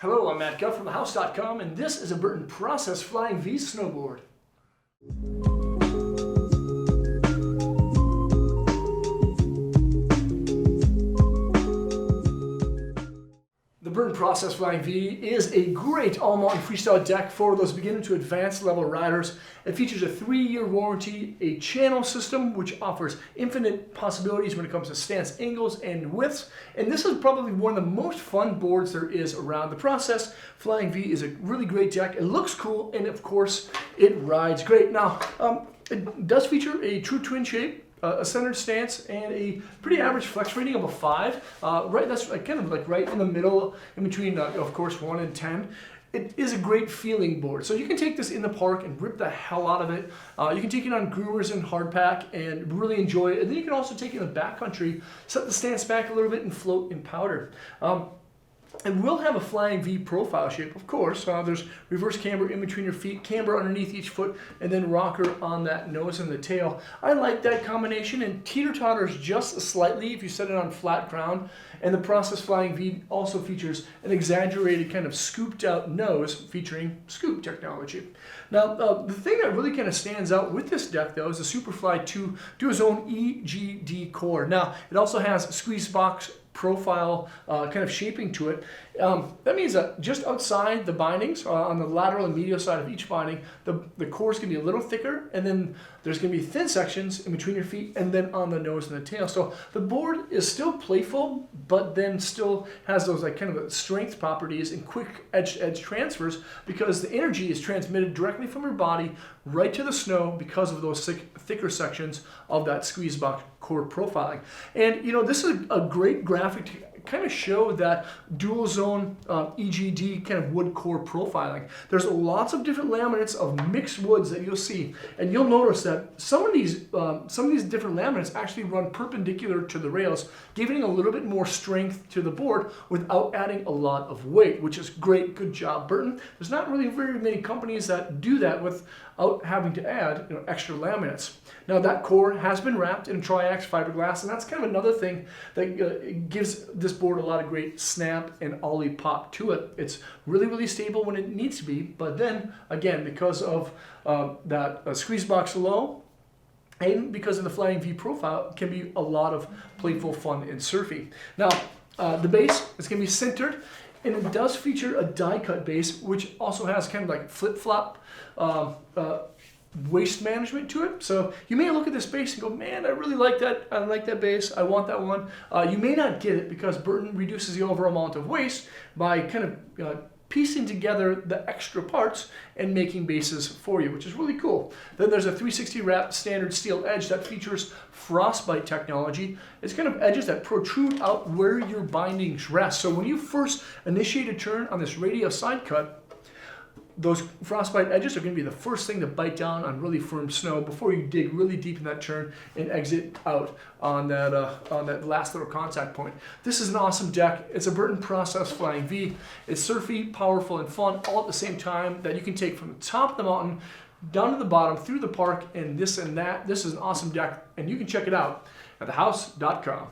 Hello, I'm Matt Guff from thehouse.com, and this is a Burton Process Flying V Snowboard. The Burton Process Flying V is a great all-mountain freestyle deck for those beginner to advanced level riders. It features a 3-year warranty, a channel system which offers infinite possibilities when it comes to stance angles and widths, and this is probably one of the most fun boards there is around. The Process Flying V is a really great deck. It looks cool, and of course it rides great. Now, it does feature a true twin shape, a centered stance, and a pretty average flex rating of a 5. Right, that's kind of like right in the middle, in between, of course, 1 and 10. It is a great feeling board. So you can take this in the park and rip the hell out of it. You can take it on groomers and hardpack and really enjoy it. And then you can also take it in the backcountry, set the stance back a little bit, and float in powder. It will have a Flying V profile shape, of course. There's reverse camber in between your feet, camber underneath each foot, and then rocker on that nose and the tail. I like that combination, and teeter-totters just slightly if you set it on flat ground. And the Process Flying V also features an exaggerated kind of scooped out nose featuring scoop technology. Now, the thing that really kind of stands out with this deck, though, is the Superfly 2 Duozone EGD core. Now, it also has a squeeze box profile kind of shaping to it. That means that just outside the bindings, on the lateral and medial side of each binding, the core is going to be a little thicker, and then there's going to be thin sections in between your feet and then on the nose and the tail. So the board is still playful, but then still has those like kind of strength properties and quick edge-to-edge transfers, because the energy is transmitted directly from your body right to the snow because of those thicker sections of that squeeze box core profiling. And you know, this is a great graphic to kind of show that dual zone EGD kind of wood core profiling. There's lots of different laminates of mixed woods that you'll see, and you'll notice that some of these different laminates actually run perpendicular to the rails, giving a little bit more strength to the board without adding a lot of weight, which is great. Good job, Burton. There's not really very many companies that do that without having to add extra laminates. Now, that core has been wrapped in Triax fiberglass, and that's kind of another thing that gives this board a lot of great snap and ollie pop to it. It's really, really stable when it needs to be, but then again, because of that squeeze box low, and because of the Flying V profile, it can be a lot of playful fun and surfy. Now, the base is going to be centered, and it does feature a die cut base, which also has kind of like flip-flop waist management to it. So you may look at this base and go, man, I really like that. I like that base. I want that one. You may not get it because Burton reduces the overall amount of waste by kind of piecing together the extra parts and making bases for you, which is really cool. Then there's a 360 wrap standard steel edge that features frostbite technology. It's kind of edges that protrude out where your bindings rest. So when you first initiate a turn on this radial side cut, those frostbite edges are going to be the first thing to bite down on really firm snow before you dig really deep in that turn and exit out on that last little contact point. This is an awesome deck. It's a Burton Process Flying V. It's surfy, powerful, and fun all at the same time, that you can take from the top of the mountain down to the bottom through the park and this and that. This is an awesome deck, and you can check it out at thehouse.com.